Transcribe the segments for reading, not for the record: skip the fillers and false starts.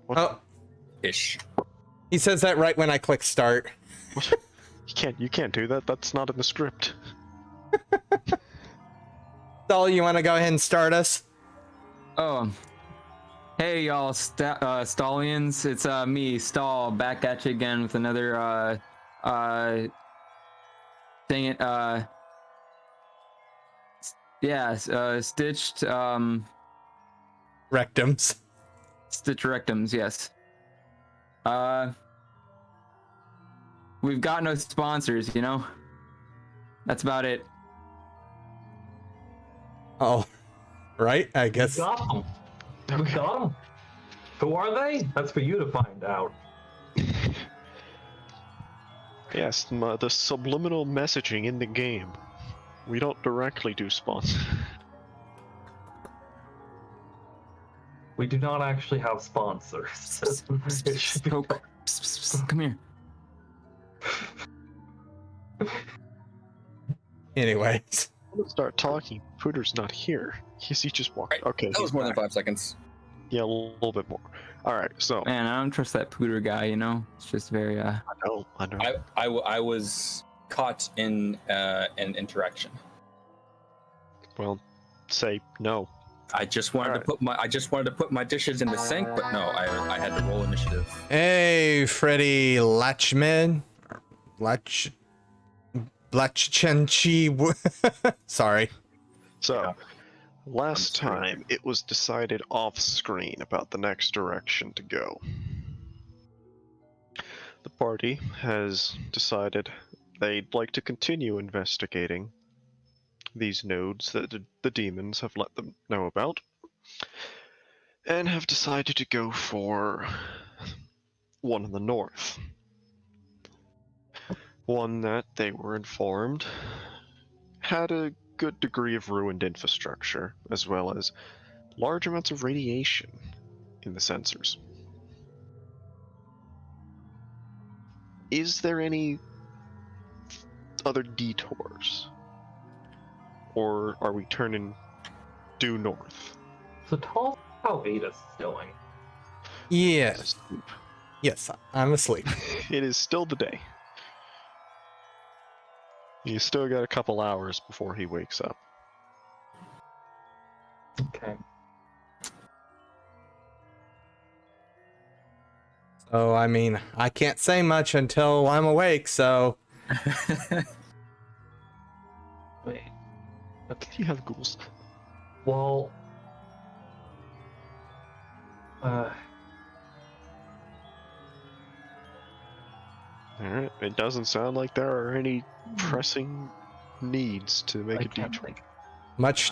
What? Oh, Ish. he says that right when I click start. What? You can't do that. That's not in the script. Stahl, you want to go ahead and start us? Oh, hey y'all, Stallions. It's me, Stahl, back at you again with another dang it, stitched Rectums. stitch rectums. Yes. We've got no sponsors, you know. That's about it. Oh, right. I guess. We got them. We got them. Who are they? That's for you to find out. Yes, the subliminal messaging in the game. We don't directly do spawns. We do not actually have sponsors. It should be- Poke. Come here. Anyways. I'm gonna start talking. Pooter's not here. He just walked. Right. Okay, That he's was more back. than 5 seconds. Yeah, a little bit more. All right, so Man, I don't trust that Pooter guy. You know, it's just very I know. I was caught in an interaction. Well, say no. I just wanted to put my dishes in the sink, but no, I had to roll initiative. Hey, Freddie Latchman. Lachchenchi. Sorry. So, last time it was decided off screen about the next direction to go. The party has decided they'd like to continue investigating these nodes that the demons have let them know about, and have decided to go for one in the north. One that they were informed had a good degree of ruined infrastructure, as well as large amounts of radiation in the sensors. Is there any other detours? Or are we turning due north? So tell us how Vitus is doing. Yes. Yes, I'm asleep. It is still the day. You still got a couple hours before he wakes up. Okay. So, I mean, I can't say much until I'm awake, so. Wait. Okay. Do you have ghouls? Well. Alright, it doesn't sound like there are any pressing needs to make I a can't detour. think. Much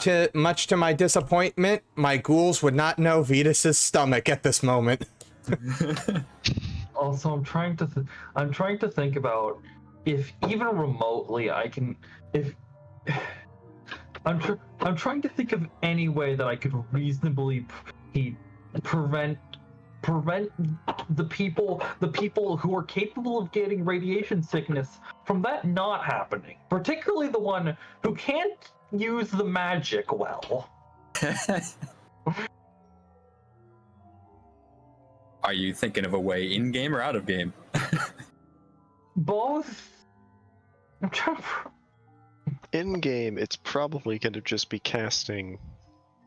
to my disappointment, my ghouls would not know Vitus's stomach at this moment. Also, I'm trying to think about if even remotely I can. If I'm trying to think of any way that I could reasonably prevent the people who are capable of getting radiation sickness from that not happening. Particularly the one who can't use the magic well. Are you thinking of a way in game or out of game? Both. I'm trying to. In game, it's probably going to just be casting,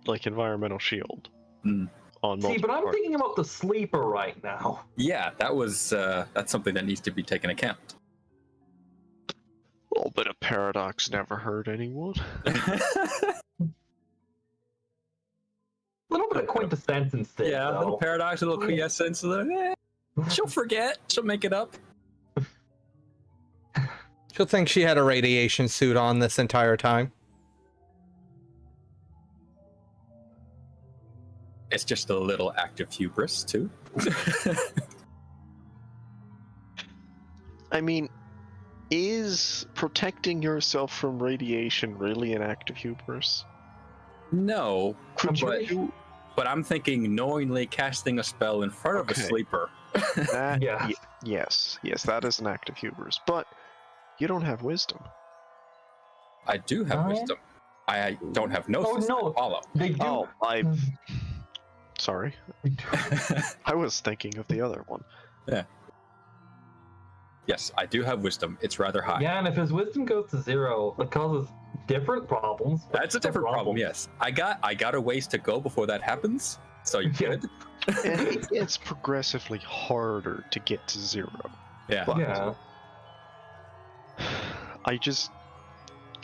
like, environmental shield on multiple. See, but I'm parties. thinking about the sleeper right now. Yeah, that's something that needs to be taken account. A little bit of paradox never hurt anyone. A little bit of quintessence instead. Yeah, a though. little paradox, a little quiescence. She'll forget. She'll make it up. She'll think she had a radiation suit on this entire time. It's just a little active hubris, too. I mean, is protecting yourself from radiation really an act of hubris? No, Could I'm you? but I'm thinking knowingly casting a spell in front of a Okay. sleeper. That, Yeah. yes, that is an act of hubris. But you don't have wisdom. I do have Oh, yeah? wisdom. I don't have gnosis. Oh, no. I follow. They do. Oh, Sorry. I was thinking of the other one. Yeah. Yes, I do have wisdom. It's rather high. Yeah, and if his wisdom goes to 0, it causes different problems. but That's a still different problem. problems. Yes, I got a ways to go before that happens. So you're Yeah. good. And it gets progressively harder to get to 0. Yeah. But Yeah.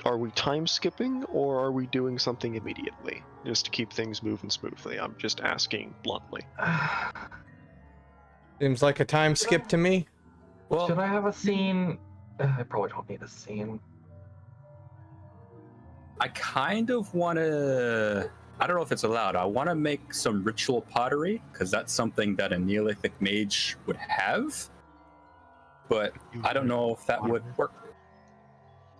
are we time skipping or are we doing something immediately just to keep things moving smoothly? I'm just asking bluntly. Seems like a time skip to me. Well, Should I have a scene? I probably don't need a scene. I kind of want to. I don't know if it's allowed. I want to make some ritual pottery because that's something that a Neolithic mage would have. But I don't know if that would work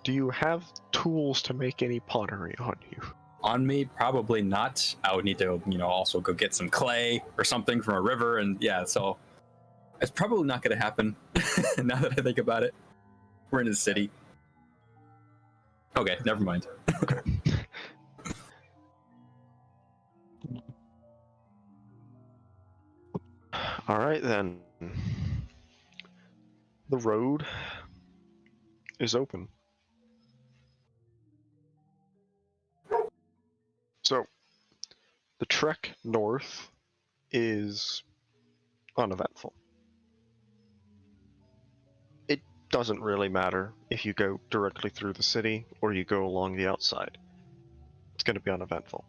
Do you have tools to make any pottery on you? on me. Probably not. I would need to, also go get some clay or something from a river, and yeah, so it's probably not going to happen. Now that I think about it, we're in a city. Okay, never mind. All right then. The road is open. So, the trek north is uneventful. It doesn't really matter if you go directly through the city or you go along the outside. It's going to be uneventful.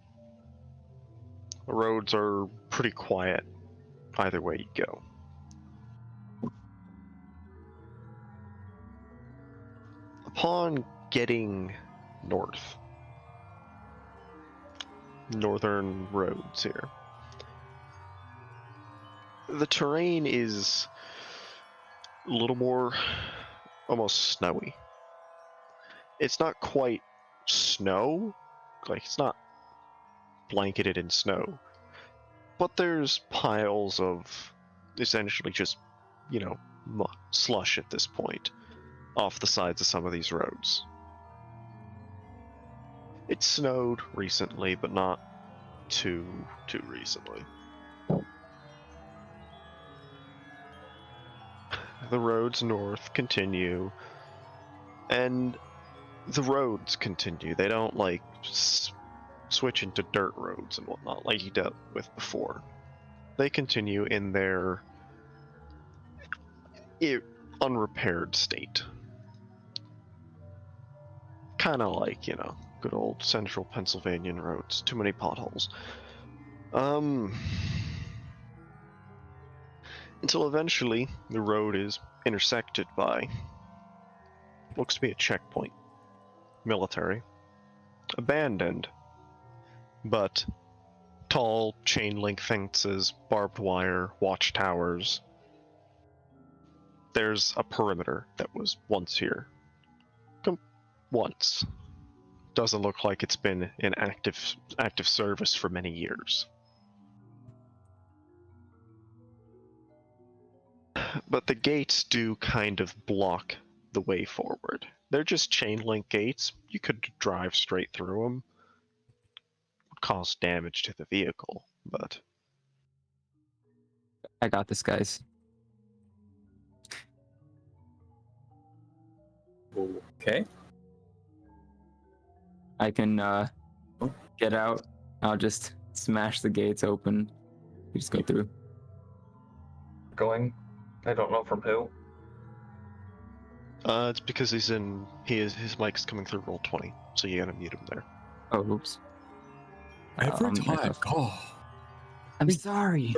The roads are pretty quiet either way you go. Upon getting north, northern roads here, the terrain is a little more almost snowy. It's not quite snow, like it's not blanketed in snow, but there's piles of essentially just, slush at this point off the sides of some of these roads. It snowed recently, but not too recently. The roads north continue, and the roads continue. They don't switch into dirt roads and whatnot like you dealt with before. They continue in their unrepaired state. Kind of like, good old central Pennsylvanian roads. Too many potholes. Until eventually the road is intersected by looks to be a checkpoint. Military. Abandoned. But tall chain link fences, barbed wire, watchtowers. There's a perimeter that was once here. Once. Doesn't look like it's been in active service for many years. But the gates do kind of block the way forward. They're just chain link gates. You could drive straight through them. Would cause damage to the vehicle, but I got this, guys. Okay. I can get out. I'll just smash the gates open. We just go through. Going. I don't know from who. it's because his mic's coming through roll 20, so you gotta mute him there. Oh, oops. Every time. Oh. I'm sorry.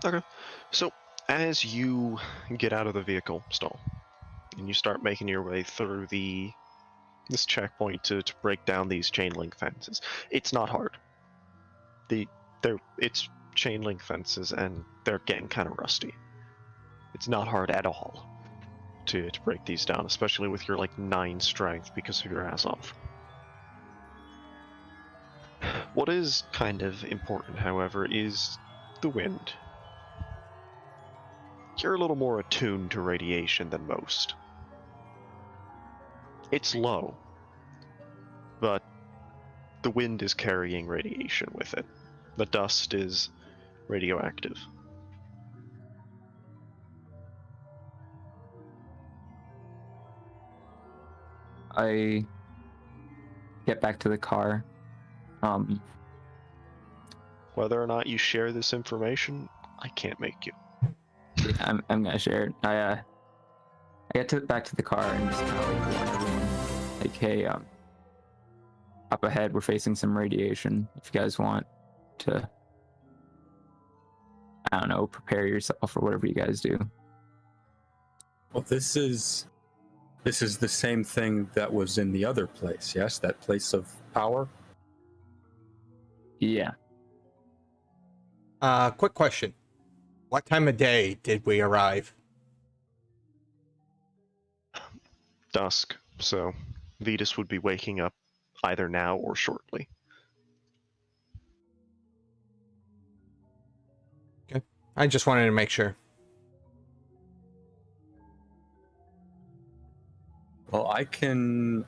Okay, so as you get out of the vehicle, Stahl, and you start making your way through this checkpoint to break down these chain link fences, it's not hard. It's chain link fences and they're getting kind of rusty. It's not hard at all to break these down, especially with your 9 strength because of your ass off. What is kind of important, however, is the wind. You're a little more attuned to radiation than most. It's low, but the wind is carrying radiation with it. The dust is radioactive. I get back to the car. Whether or not you share this information, I can't make you. I'm gonna share it. I get back to the car and just kind of like warn everyone, like, hey, up ahead we're facing some radiation. If you guys want to, I don't know, prepare yourself or whatever you guys do. Well, this is the same thing that was in the other place, yes? That place of power? Yeah. Quick question. What time of day did we arrive? Dusk, so Vitus would be waking up either now or shortly. Okay. I just wanted to make sure. Well, I can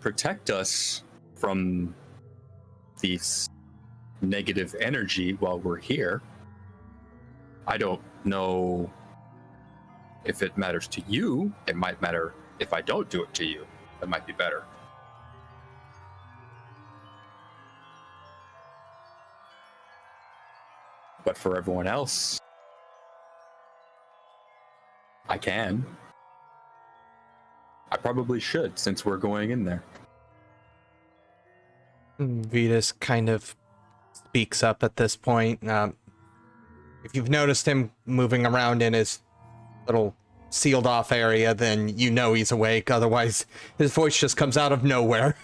protect us from these negative energy while we're here. I don't know if it matters to you. It might matter if I don't do it to you. That might be better. But for everyone else, I can. I probably should, since we're going in there. Vitus kind of speaks up at this point. If you've noticed him moving around in his little sealed off area, then you know he's awake. Otherwise, his voice just comes out of nowhere.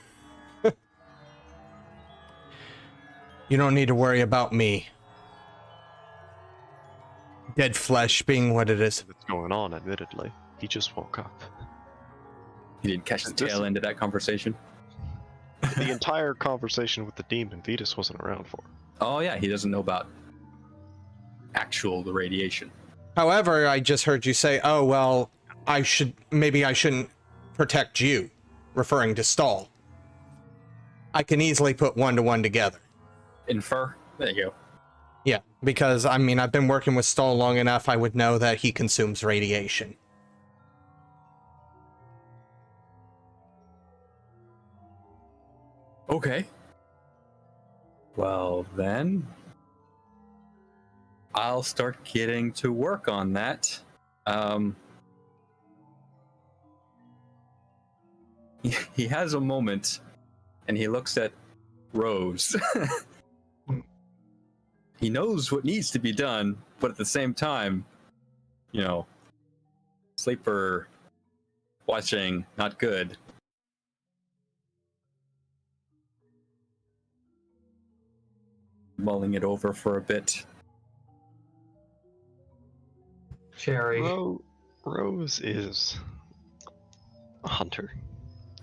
You don't need to worry about me. Dead flesh being what it is. What's going on, admittedly. He just woke up. You didn't catch the tail end of that conversation? The entire conversation with the demon, Vitus wasn't around for. Oh yeah, he doesn't know about actual radiation. However, I just heard you say, oh, well, maybe I shouldn't protect you, referring to Stahl. I can easily put 1 to 1 together. Infer? There you go. Yeah, because, I mean, I've been working with Stahl long enough, I would know that he consumes radiation. Okay. Well, then I'll start getting to work on that. He has a moment, and he looks at Rose. He knows what needs to be done, but at the same time, you know, sleeper watching, not good. Mulling it over for a bit. Cherry. Rose is a hunter.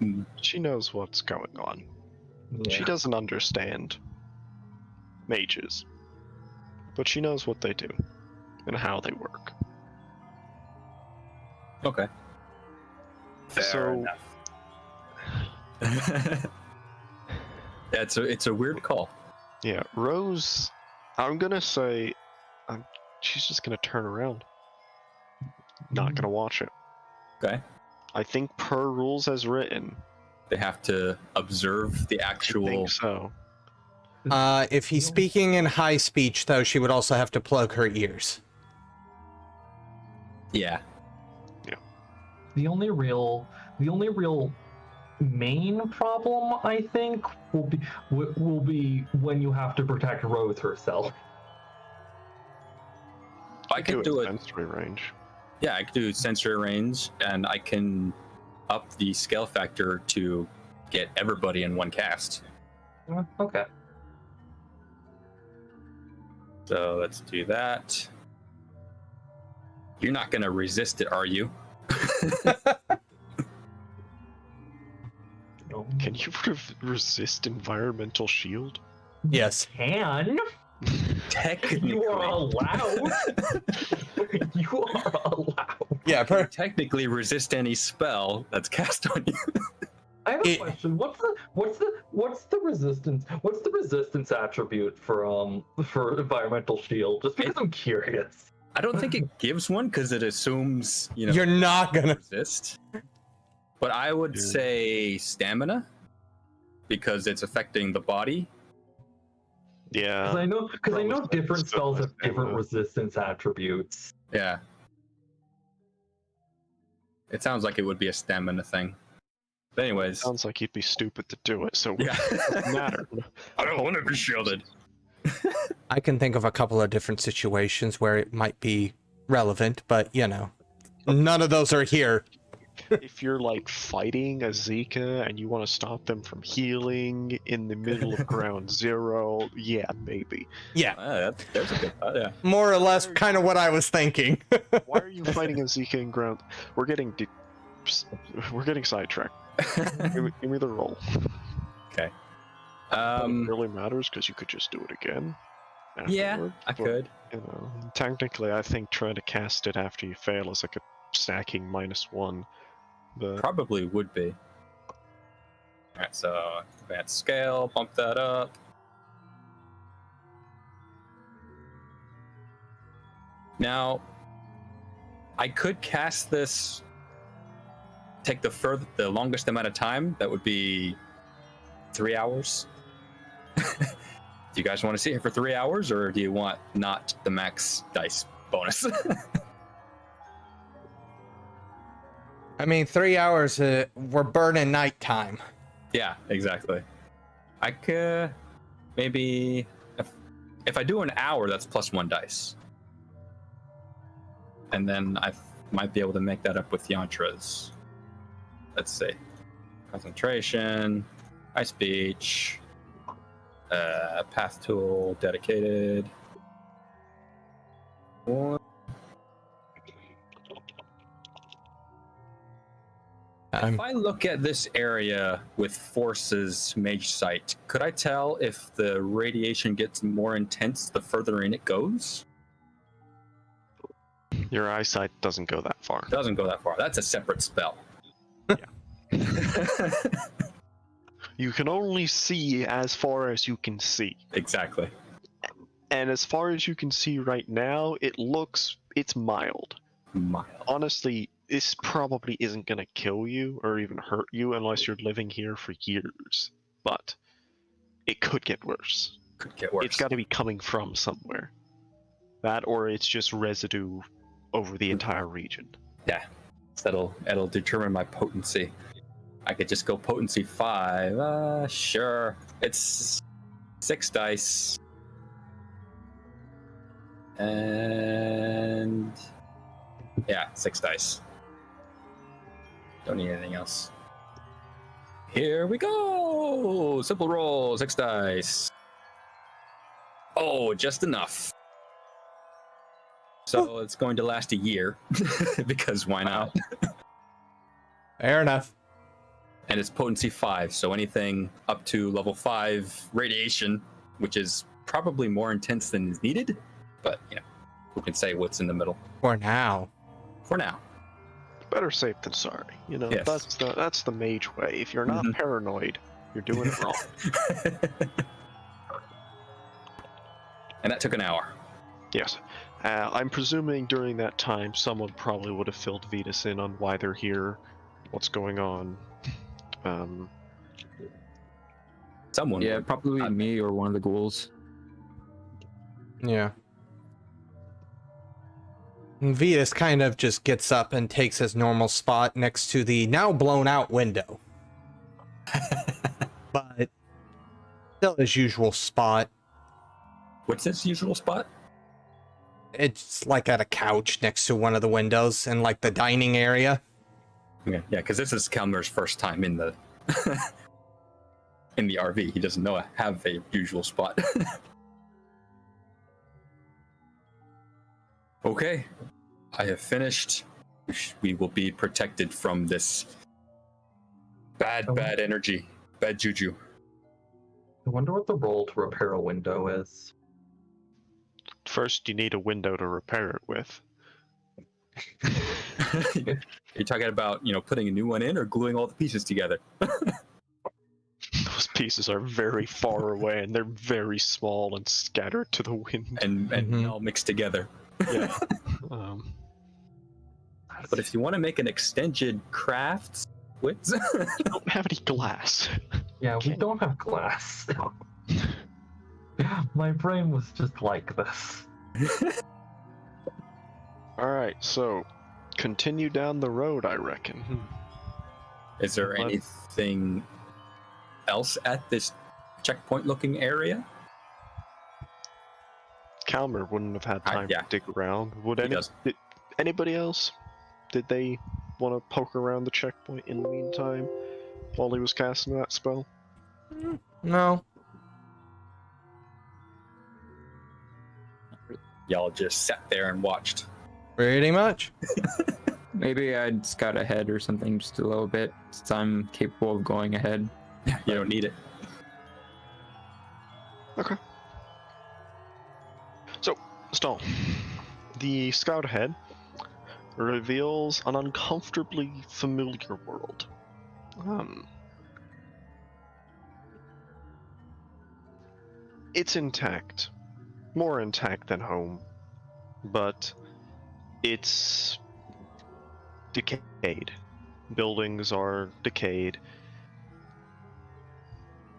Mm. She knows what's going on. Yeah. She doesn't understand mages, but she knows what they do and how they work. Okay. Fair So- enough. Yeah, it's a weird call. Yeah, Rose, I'm gonna say, she's just gonna turn around. Not gonna watch it. Okay. I think per rules as written, They have to observe the I actual. think so. If he's speaking in high speech, though, she would also have to plug her ears. Yeah. The only real main problem, I think, will be when you have to protect Rose herself. I can do it. Sensory range. Yeah, I can do sensory range, and I can up the scale factor to get everybody in one cast. Okay. So let's do that. You're not gonna resist it, are you? No. Can you resist environmental shield? Yes. Can? Technically. You are allowed. You are allowed. Yeah, Technically resist any spell that's cast on you. I have a question. What's the resistance? What's the resistance attribute for environmental shield? Just because I'm curious. I don't think it gives one because it assumes You're not gonna resist. But I would say stamina because it's affecting the body. Yeah. Because I know different spells have different resistance attributes. Yeah. It sounds like it would be a stamina thing. But anyways. Sounds like you'd be stupid to do it, so Yeah. it doesn't matter. I don't want to be shielded. I can think of a couple of different situations where it might be relevant, but none of those are here. If you're like fighting a Zika and you want to stop them from healing in the middle of ground zero, yeah, maybe. Yeah, There's a good thought, yeah. more or less kind of what I was thinking. Why are you fighting a Zika in ground? We're getting sidetracked. give me the roll. Okay. It really matters because you could just do it again. Yeah, afterward, I could. Technically, I think trying to cast it after you fail is like a stacking -1. But Probably would be. Alright, so advanced scale, bump that up. Now, I could cast this, take the longest amount of time, that would be 3 hours. Do you guys want to see it for 3 hours, or do you want not the max dice bonus? I mean, 3 hours, we're burning nighttime. Yeah, exactly. I could maybe if I do an hour, that's +1 dice, and then I might be able to make that up with yantras. Let's see, concentration, high speech, path tool, dedicated. If I look at this area with Force's Mage Sight, could I tell if the radiation gets more intense the further in it goes? your eyesight doesn't go that far. It doesn't go that far. That's a separate spell. You can only see as far as you can see. Exactly. And as far as you can see right now, it's mild. Mild. Honestly, this probably isn't going to kill you or even hurt you unless you're living here for years. But it could get worse. Could get worse. It's got to be coming from somewhere. That or it's just residue over the entire region. Yeah. So it'll determine my potency. I could just go potency 5. Sure. It's 6 dice. And yeah, 6 dice. Don't need anything else. Here we go! Simple roll, 6 dice. Oh, just enough. So it's going to last a year, because why not? Fair enough. And it's potency 5, so anything up to level 5 radiation, which is probably more intense than is needed, but who can say what's in the middle? For now. For now. Better safe than sorry. Yes. That's the mage way. If you're not paranoid, you're doing it wrong. And that took an hour. Yes. I'm presuming during that time someone probably would have filled Vitus in on why they're here, what's going on. Someone. Yeah, would. probably me or one of the ghouls. Yeah. And Vitus kind of just gets up and takes his normal spot next to the now blown out window. But still his usual spot. What's his usual spot? It's like at a couch next to one of the windows in like the dining area. Okay. Yeah, because this is Kalmir's first time in the in the RV. He doesn't have a usual spot. Okay, I have finished. We will be protected from this bad energy, bad juju. I wonder what the roll to repair a window is. First, you need a window to repair it with. You're talking about, putting a new one in or gluing all the pieces together? Those pieces are very far away and they're very small and scattered to the wind. And Mhm. all mixed together. Yeah. um, But if you want to make an extended craft with I don't have any glass. Yeah, we don't have glass. My brain was just like this. Alright, so continue down the road, I reckon. Is there But- anything else at this checkpoint looking area? Kalmir wouldn't have had time yeah. to dig around. Would He does. anybody else? Did they want to poke around the checkpoint in the meantime while he was casting that spell? No. Y'all just sat there and watched. Pretty much. Maybe I'd scout ahead or something just a little bit, since I'm capable of going ahead. You don't need it. Okay. So, Stahl, the scout ahead reveals an uncomfortably familiar world. It's intact. More intact than home. But it's decayed. Buildings are decayed.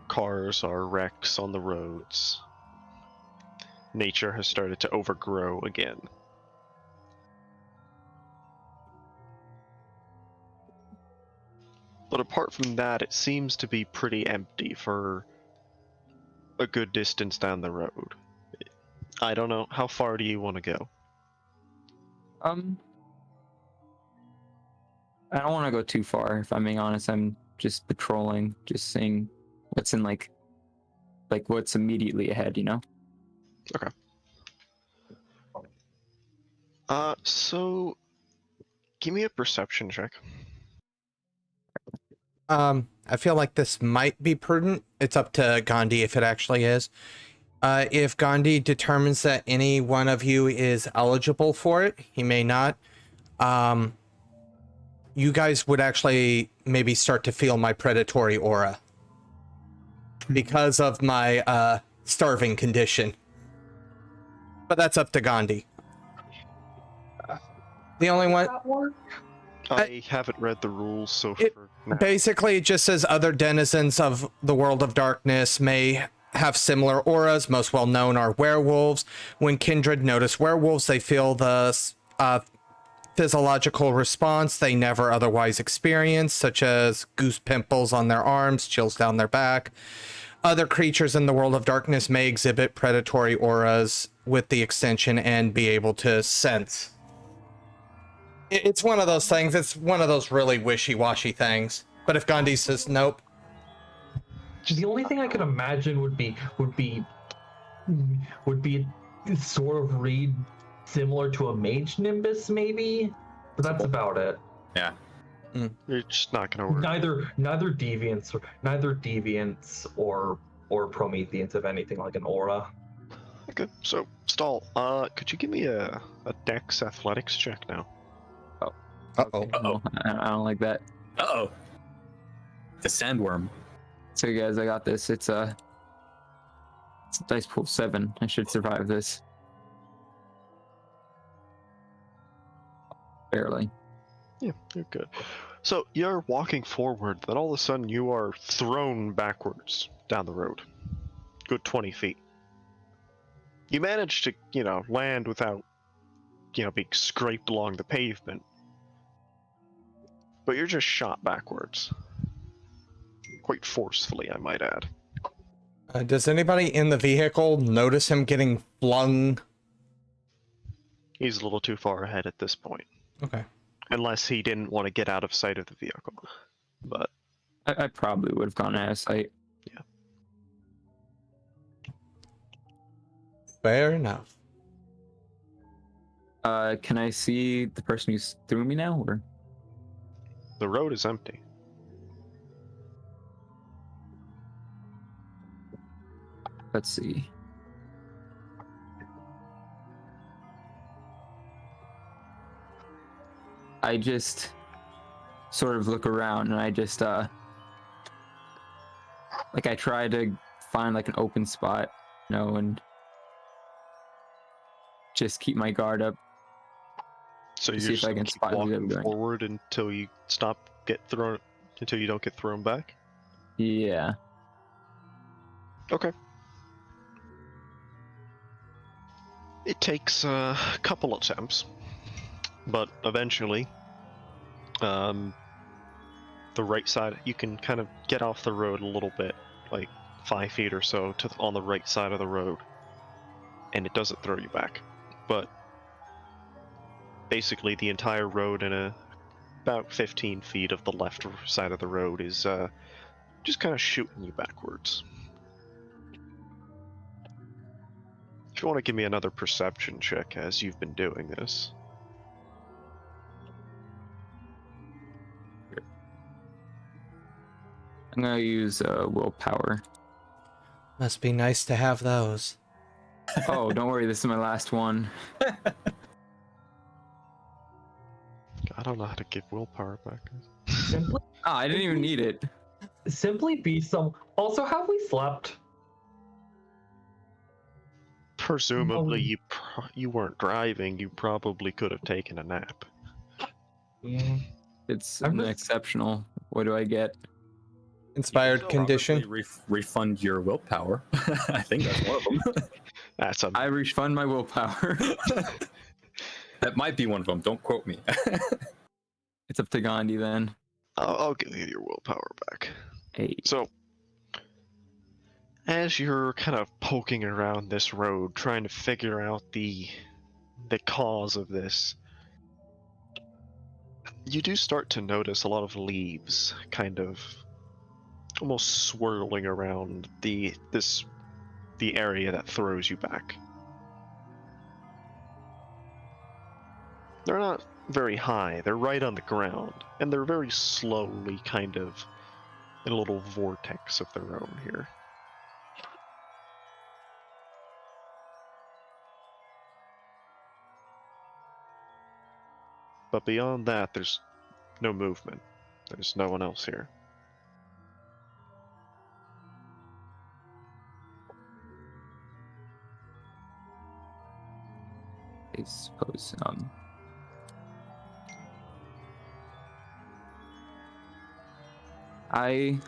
Cars are wrecks on the roads. Nature has started to overgrow again. But apart from that, it seems to be pretty empty for a good distance down the road. I don't know, how far do you want to go? I don't want to go too far, if I'm being honest. I'm just patrolling, just seeing what's in like what's immediately ahead, So give me a perception check. I feel like this might be prudent. It's up to Gandhi if it actually is. If Gandhi determines that any one of you is eligible for it, he may not. You guys would actually maybe start to feel my predatory aura because of my starving condition. But that's up to Gandhi. The only one. I haven't read the rules, so It- for now. Basically, it just says other denizens of the world of darkness may have similar auras. Most well known are werewolves. When kindred notice werewolves, they feel the physiological response they never otherwise experience, such as goose pimples on their arms, chills down their back. Other creatures in the world of darkness may exhibit predatory auras with the extension and be able to sense. It's one of those things. It's one of those really wishy-washy things. But if Gandhi says nope, The only thing I could imagine would be sort of read similar to a mage nimbus, maybe. But that's about it. Yeah. It's just not gonna work. Neither deviants or Prometheans have anything like an aura. Okay, so Stahl, could you give me a Dex athletics check now? uh-oh. No, I don't like that. Uh-oh. The sandworm. So guys, I got this. It's a dice pool 7. I should survive this. Barely. Yeah, you're good. So you're walking forward, then all of a sudden you are thrown backwards down the road. Good 20 feet. You manage to, land without, being scraped along the pavement. But you're just shot backwards. Quite forcefully, I might add. Does anybody in the vehicle notice him getting flung? He's a little too far ahead at this point. Okay. Unless he didn't want to get out of sight of the vehicle. But I probably would have gone out of sight. Fair enough. Can I see the person who threw me now, or? the road is empty. Let's see. I just sort of look around and I just like I try to find like an open spot, you know, and just keep my guard up. So you're See if just I gonna can keep spot who they're walking doing. forward until you until you don't get thrown back? Yeah. Okay. It takes a couple attempts, but eventually, the right side, you can kind of get off the road a little bit, like 5 feet or so on the right side of the road, and it doesn't throw you back. But basically, the entire road and about 15 feet of the left side of the road is just kind of shooting you backwards. If you want to give me another perception check as you've been doing this. I'm gonna use willpower. Must be nice to have those. Oh, don't worry, this is my last one. I don't know how to give willpower back. Simply, Oh, I didn't even need it. simply be some. Also, have we slept? Presumably, you weren't driving. You probably could have taken a nap. Yeah. It's I'm an just- exceptional. What do I get? Inspired condition. Probably refund your willpower. I think that's one of them. That's a I refund my willpower. That might be one of them. Don't quote me. It's up to Gandhi then. I'll give you your willpower back. Hey. So, as you're kind of poking around this road, trying to figure out the cause of this, you do start to notice a lot of leaves kind of almost swirling around the area that throws you back. They're not very high, they're right on the ground, and they're very slowly kind of in a little vortex of their own here. But beyond that, there's no movement. There's no one else here. I suppose. I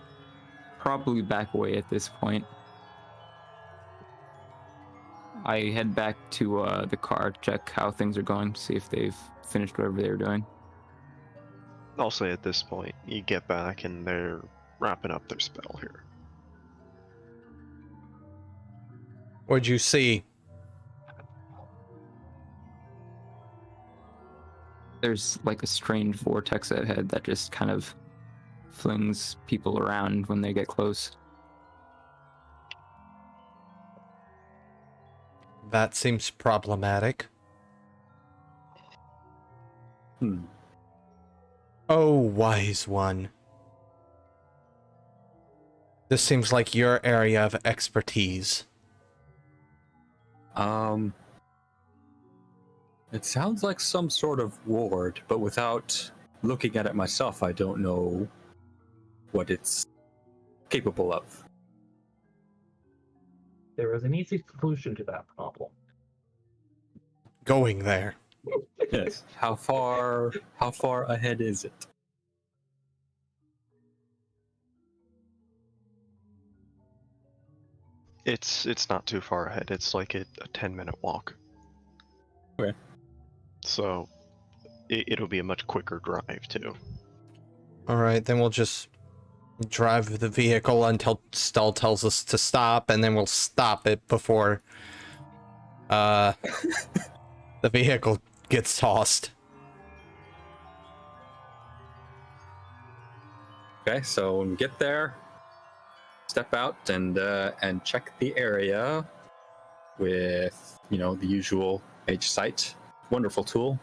probably back away at this point. I head back to the car, check how things are going, see if they've finished whatever they were doing. I'll say at this point, you get back and they're wrapping up their spell here. What'd you see? There's like a strange vortex ahead that just kind of flings people around when they get close. That seems problematic. Oh, wise one. This seems like your area of expertise. It sounds like some sort of ward, but without looking at it myself, I don't know what it's capable of. There is an easy solution to that problem. Going there. Yes. How far ahead is it? It's not too far ahead. It's like a 10-minute walk. Okay. So it'll be a much quicker drive too. Alright, then we'll just drive the vehicle until Stahl tells us to stop, and then we'll stop it before the vehicle gets tossed. Okay, so when we get there, step out and check the area with, the usual Mage sight. Wonderful tool.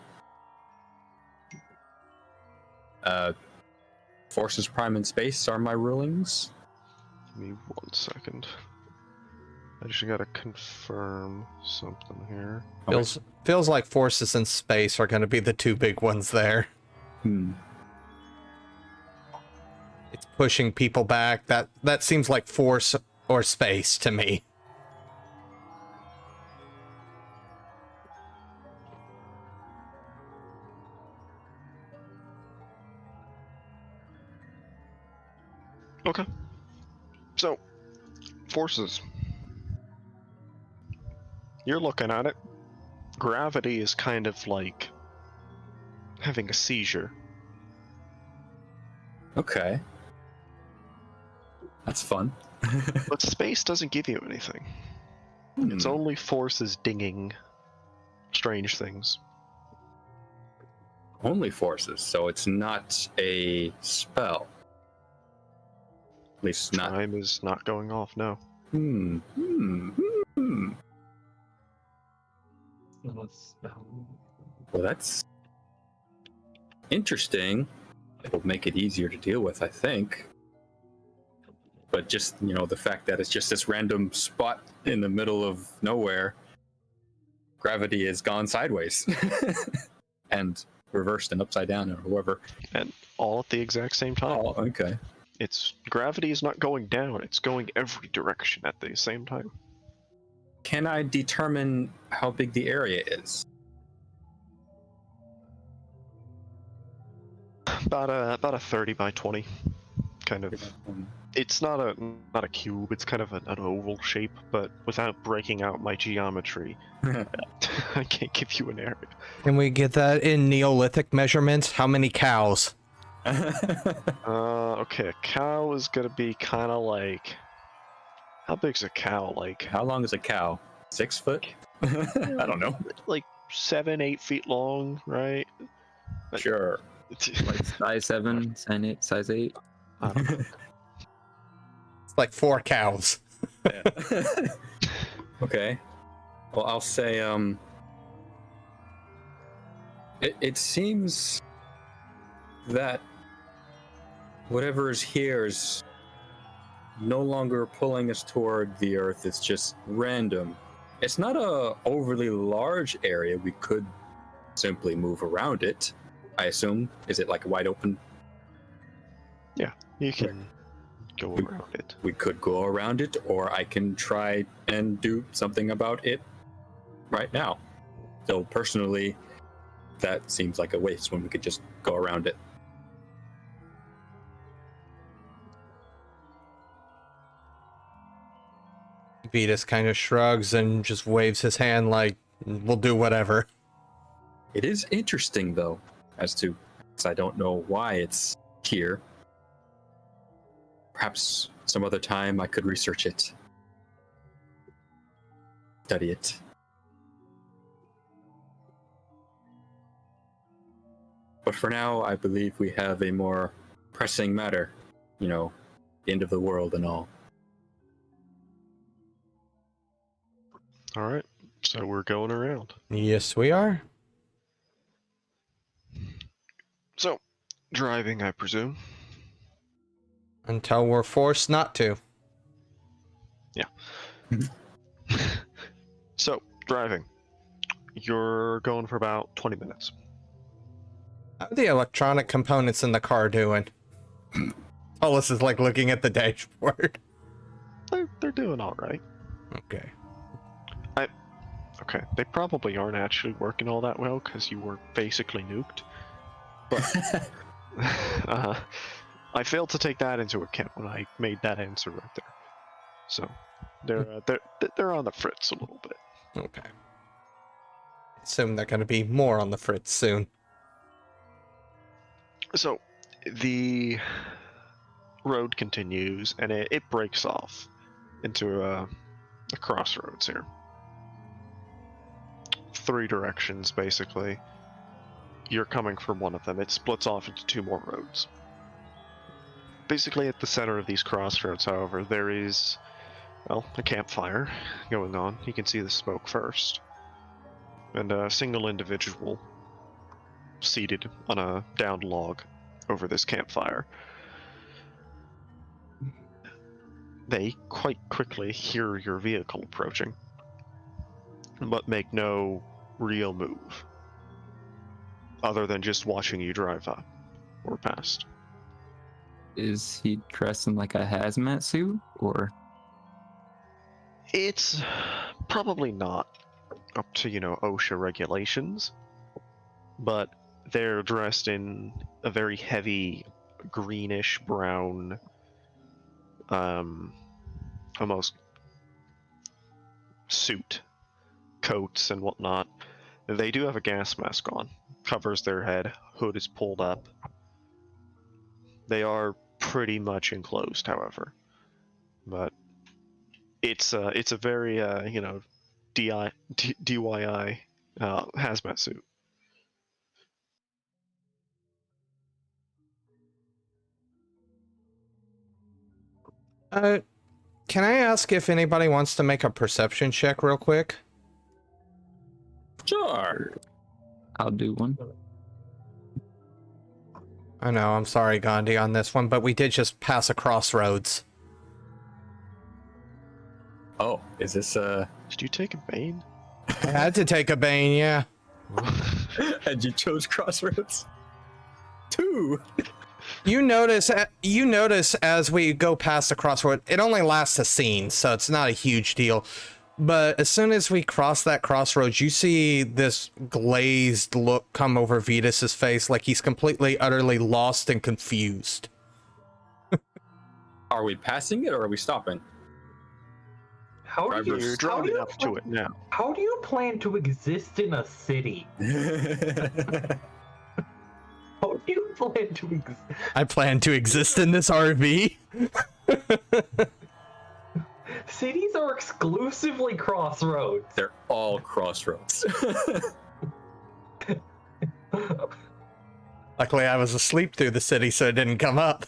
Forces prime in space are my rulings. Give me 1 second. I just gotta confirm something here. Feels like forces in space are going to be the two big ones there. Hmm. It's pushing people back. That seems like force or space to me. Okay. So, forces. You're looking at it. Gravity is kind of like having a seizure. Okay. That's fun. But space doesn't give you anything. It's only forces dinging strange things. Only forces, so it's not a spell. At least not. Time is not going off, no. Hmm. Well, that's interesting. It'll make it easier to deal with, I think. But just, the fact that it's just this random spot in the middle of nowhere, gravity has gone sideways and reversed and upside down or whoever. And all at the exact same time. Oh, okay. It's gravity is not going down, it's going every direction at the same time. Can I determine how big the area is? About a 30 by 20 kind of. It's not a cube, it's kind of an oval shape, but without breaking out my geometry, I can't give you an area. Can we get that in Neolithic measurements? How many cows? Okay, a cow is gonna be kind of like... How big's a cow? Like... How long is a cow? 6 foot? I don't know. Like 7-8 feet long, right? Sure. Like size 7, size 8. I don't know. It's like 4 cows. Yeah. Okay. Well, I'll say, it seems that whatever is here is no longer pulling us toward the Earth. It's just random. It's not a overly large area. We could simply move around it, I assume. Is it like wide open? Yeah, you can go around it. We could go around it, or I can try and do something about it right now. So personally, that seems like a waste when we could just go around it. Vitus kind of shrugs and just waves his hand like, we'll do whatever. It is interesting, though, as to, because I don't know why it's here. Perhaps some other time I could research it, study it. But for now, I believe we have a more pressing matter, the end of the world and all. Alright, so we're going around. Yes, we are. So, driving, I presume. Until we're forced not to. Yeah. So, driving. You're going for about 20 minutes. How are the electronic components in the car doing? Hollis is like looking at the dashboard. They're doing alright. Okay. Okay, they probably aren't actually working all that well because you were basically nuked. But I failed to take that into account when I made that answer right there. So they're on the fritz a little bit. Okay. Assume they're going to be more on the fritz soon. So the road continues and it breaks off into a crossroads here. 3 directions basically. You're coming from one of them. It splits off into 2 more roads. Basically at the center of these crossroads, however, there is, well, a campfire going on. You can see the smoke first. And a single individual seated on a downed log over this campfire. They quite quickly hear your vehicle approaching, but make no real move. other than just watching you drive up or past. Is he dressed in like a hazmat suit or? It's probably not up to, OSHA regulations, but they're dressed in a very heavy greenish brown, almost suit, coats and whatnot. They do have a gas mask on, covers their head, hood is pulled up. They are pretty much enclosed, however, but it's a very DIY hazmat suit. Can I ask if anybody wants to make a perception check real quick? Sure. I'll do one. I know, I'm sorry, Gandhi, on this one, but we did just pass a crossroads. Oh, is this Did you take a bane? I had to take a bane, yeah. and you chose Crossroads? 2. You notice as we go past the crossroad, it only lasts a scene, so it's not a huge deal. But as soon as we cross that crossroads, you see this glazed look come over Vitus's face, like he's completely, utterly lost and confused. Are we passing it or are we stopping? How do You're driving up to it now. How do you plan to exist in a city? How do you plan to exist? I plan to exist in this RV. Cities are exclusively crossroads. They're all crossroads. Luckily, I was asleep through the city, so it didn't come up.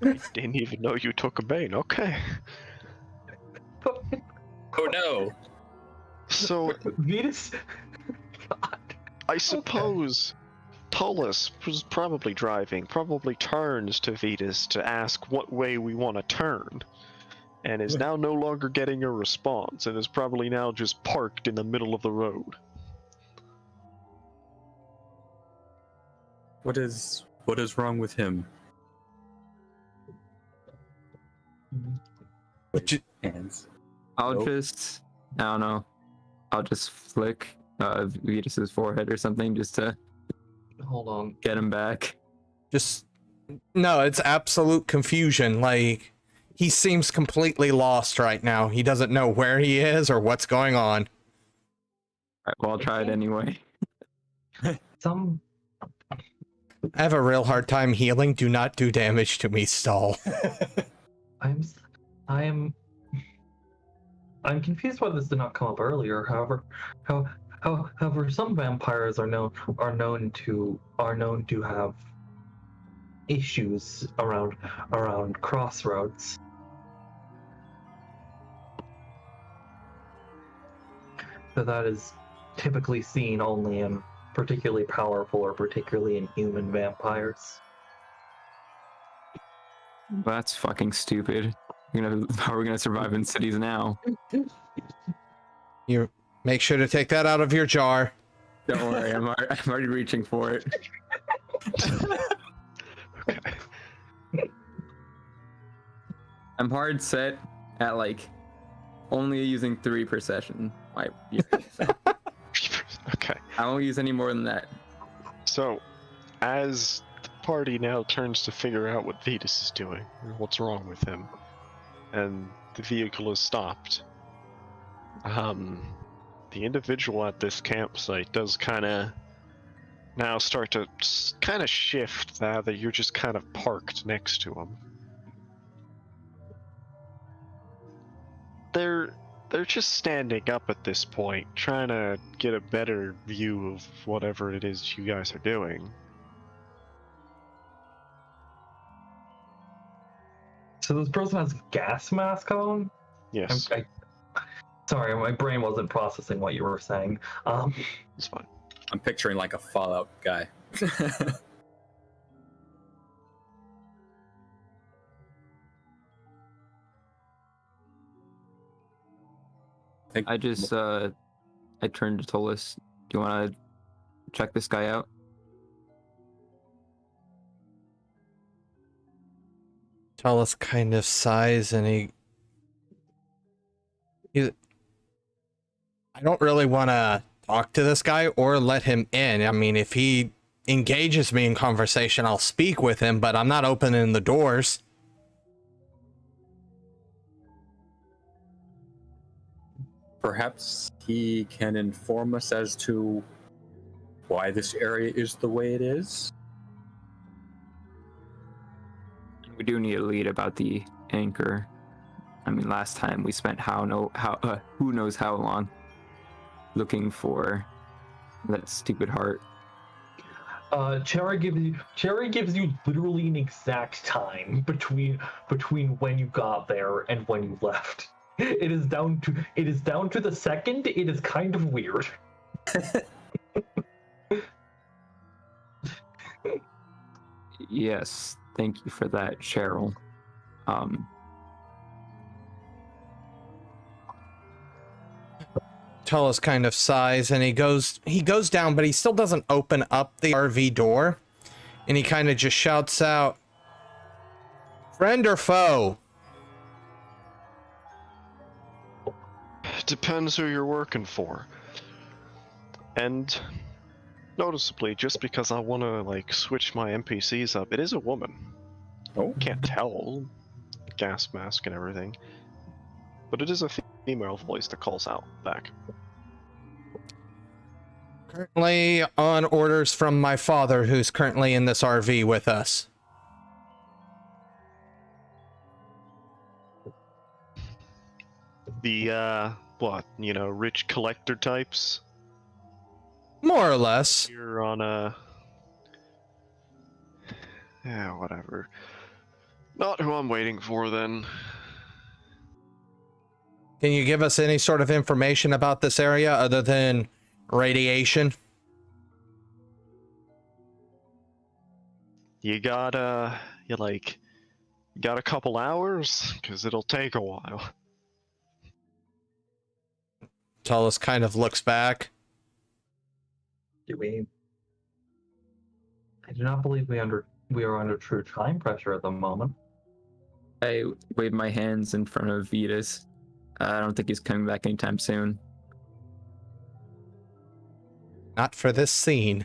I didn't even know you took a bane. Okay. Oh no. So Vitus. I suppose Tullus was probably driving, probably turns to Vitus to ask what way we want to turn, and is now no longer getting a response, and is probably now just parked in the middle of the road. What is wrong with him? Hands. I'll Nope. just, I don't know. I'll just flick Vitus's forehead or something just to Hold on. get him back. Just, no, it's absolute confusion. Like, he seems completely lost right now. He doesn't know where he is or what's going on. Alright, well, I'll try it anyway. Some. I have a real hard time healing. Do not do damage to me, Stahl. I'm confused why this did not come up earlier. However, some vampires are known to have issues around crossroads. So that is typically seen only in particularly powerful or particularly inhuman vampires. That's fucking stupid. How are we gonna survive in cities now? You make sure to take that out of your jar. Don't worry, I'm already reaching for it. Okay. I'm hard set at like only using 3 per session. Okay. I won't use any more than that. So, as the party now turns to figure out what Vitus is doing, or what's wrong with him, and the vehicle is stopped, the individual at this campsite does kind of now start to kind of shift now that you're just kind of parked next to him. They're just standing up at this point, trying to get a better view of whatever it is you guys are doing. So this person has a gas mask on? Yes, Sorry, my brain wasn't processing what you were saying. it's fine. I'm picturing like a Fallout guy. I just I turned to Tullus. you want to check this guy out? Tallest kind of sighs, and he I don't really want to talk to this guy or let him in. I mean, if he engages me in conversation, I'll speak with him, but I'm not opening the doors. Perhaps he can inform us as to why this area is the way it is. We do need a lead about the anchor. I mean, last time we spent who knows how long looking for that stupid heart. Cherry gives you literally an exact time between when you got there and when you left. It is down to the second. It is kind of weird. Yes, thank you for that, Cheryl. Tullus kind of sighs, and he goes down, but he still doesn't open up the RV door, and he kind of just shouts out, "Friend or foe?" Depends who you're working for. And noticeably, just because I want to like switch my NPCs up, it is a woman. Oh, Can't tell, gas mask and everything, but it is a female voice that calls out back. Currently on orders from my father, who's currently in this RV with us. The what, rich collector types? More or less. You're on a... Yeah, whatever. Not who I'm waiting for, then. Can you give us any sort of information about this area other than radiation? You got a couple hours? Because it'll take a while. Tullus kind of looks back. I do not believe we are under true time pressure at the moment. I wave my hands in front of Vitus. I don't think he's coming back anytime soon. Not for this scene.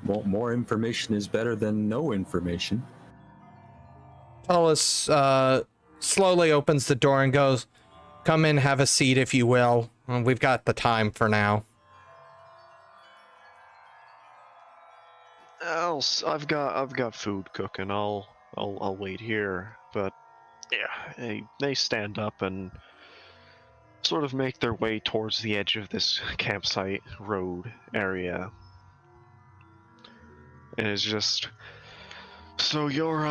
More information is better than no information. Tullus slowly opens the door and goes, "Come in, have a seat if you will. We've got the time for now." I've got food cooking. I'll wait here. But yeah, they stand up and sort of make their way towards the edge of this campsite road area. And it's just, so you're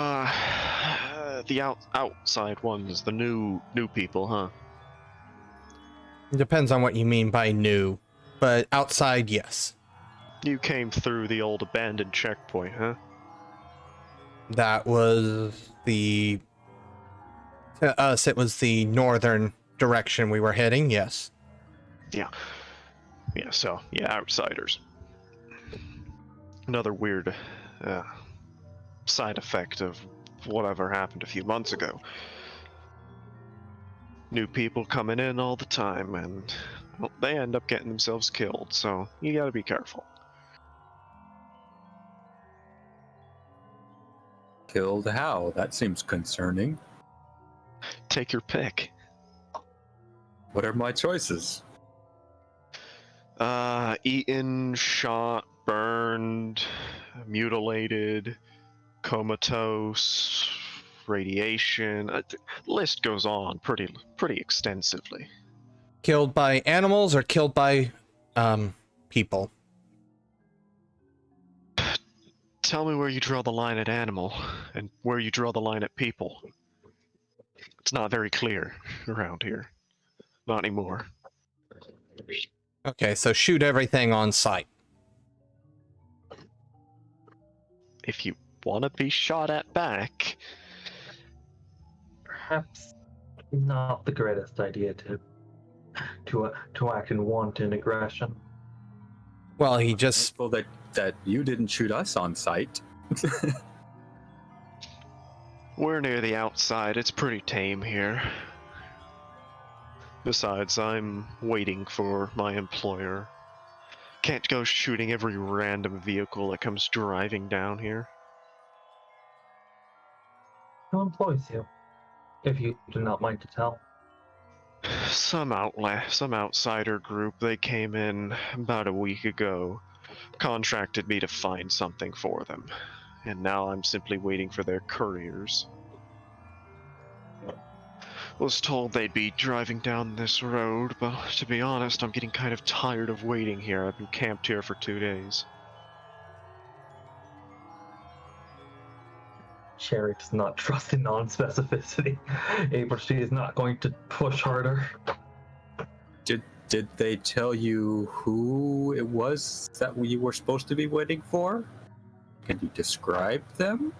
the outside ones, the new people, huh? Depends on what you mean by new, but outside, yes. You came through the old abandoned checkpoint, huh? That was to us, it was the northern direction we were heading, yes. Yeah, so, outsiders. Another weird side effect of whatever happened a few months ago. New people coming in all the time, and well, they end up getting themselves killed, so you gotta be careful. Killed how? That seems concerning. Take your pick. What are my choices? Eaten, shot, burned, mutilated, comatose, radiation. The list goes on pretty extensively. Killed by animals or killed by people? Tell me where you draw the line at animal and where you draw the line at people. It's not very clear around here. Not anymore. Okay, so shoot everything on sight. If you want to be shot at back, Perhaps not the greatest idea to to act in wanton aggression. Well, he just Well, that you didn't shoot us on sight. We're near the outside. It's pretty tame here. Besides, I'm waiting for my employer. Can't go shooting every random vehicle that comes driving down here. Who employs you, if you do not mind to tell? Some outsider group. They came in about a week ago, contracted me to find something for them, and now I'm simply waiting for their couriers. Was told they'd be driving down this road, but to be honest, I'm getting kind of tired of waiting here. I've been camped here for 2 days. Cherry does not trust in non-specificity. Aberstreet is not going to push harder. Did they tell you who it was that we were supposed to be waiting for? Can you describe them?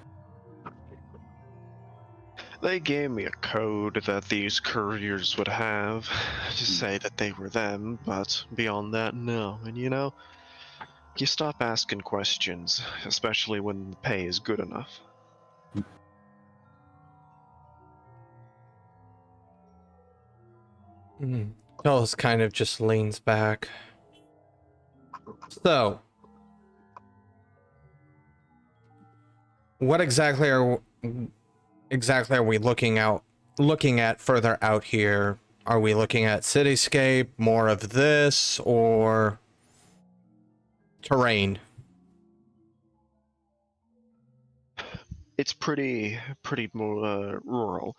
They gave me a code that these couriers would have to say that they were them, but beyond that, no. And you stop asking questions, especially when the pay is good enough. Charles kind of just leans back. So, what exactly are we looking at further out here? Are we looking at cityscape, more of this, or terrain? It's pretty more rural.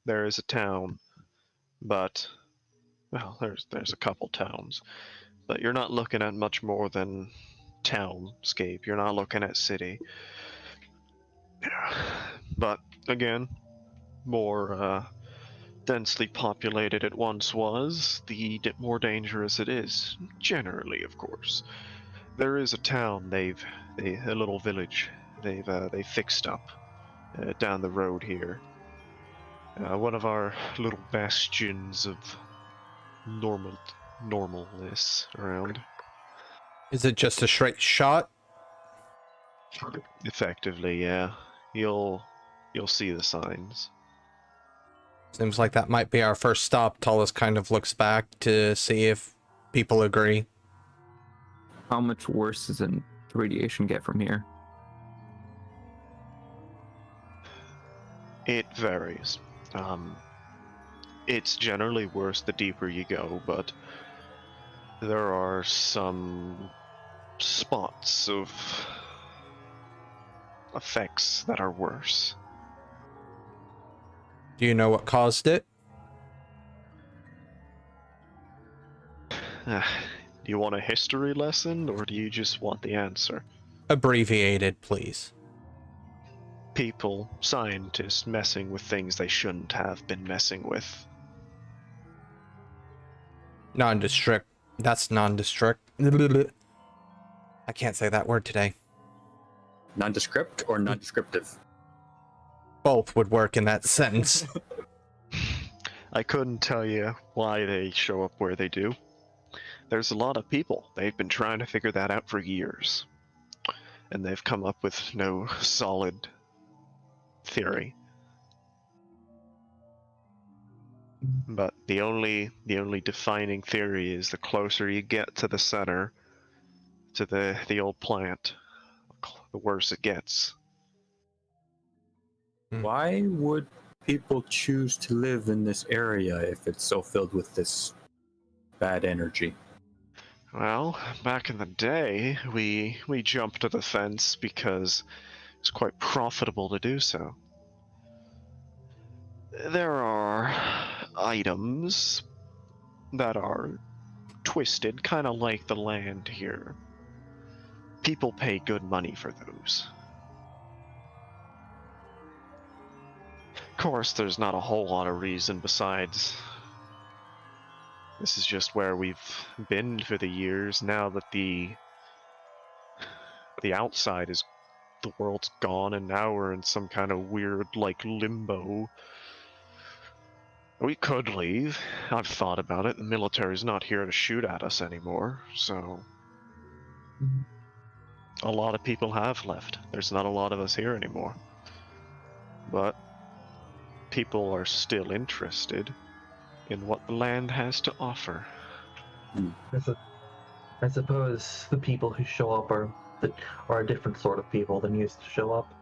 There is a town, but well, there's a couple towns, but you're not looking at much more than townscape. You're not looking at city. But again, more densely populated it once was, the more dangerous it is. Generally, of course. There is a town. A little village. They fixed up down the road here. One of our little bastions of normalness around. Is it just a straight shot? Effectively, yeah. You'll see the signs. Seems like that might be our first stop. Tullus kind of looks back to see if people agree. How much worse does the radiation get from here? It varies. It's generally worse the deeper you go, but there are some spots of effects that are worse. Do you know what caused it? Do you want a history lesson, or do you just want the answer? Abbreviated, please. People, scientists, messing with things they shouldn't have been messing with. Nondescript. That's nondescript. I can't say that word today. Nondescript or non-descriptive? Both would work in that sentence. I couldn't tell you why they show up where they do. There's a lot of people. They've been trying to figure that out for years. And they've come up with no solid theory. But the only defining theory is the closer you get to the center, to the old plant, the worse it gets. Why would people choose to live in this area if it's so filled with this bad energy? Well, back in the day, we jumped to the fence because it's quite profitable to do so. There are items that are twisted, kind of like the land here. People pay good money for those. Of course, there's not a whole lot of reason besides this is just where we've been for the years. Now that the outside is, the world's gone, and now we're in some kind of weird, like, limbo. We could leave. I've thought about it. The military's not here to shoot at us anymore, so a lot of people have left. There's not a lot of us here anymore. But people are still interested in what the land has to offer. I suppose the people who show up are a different sort of people than used to show up.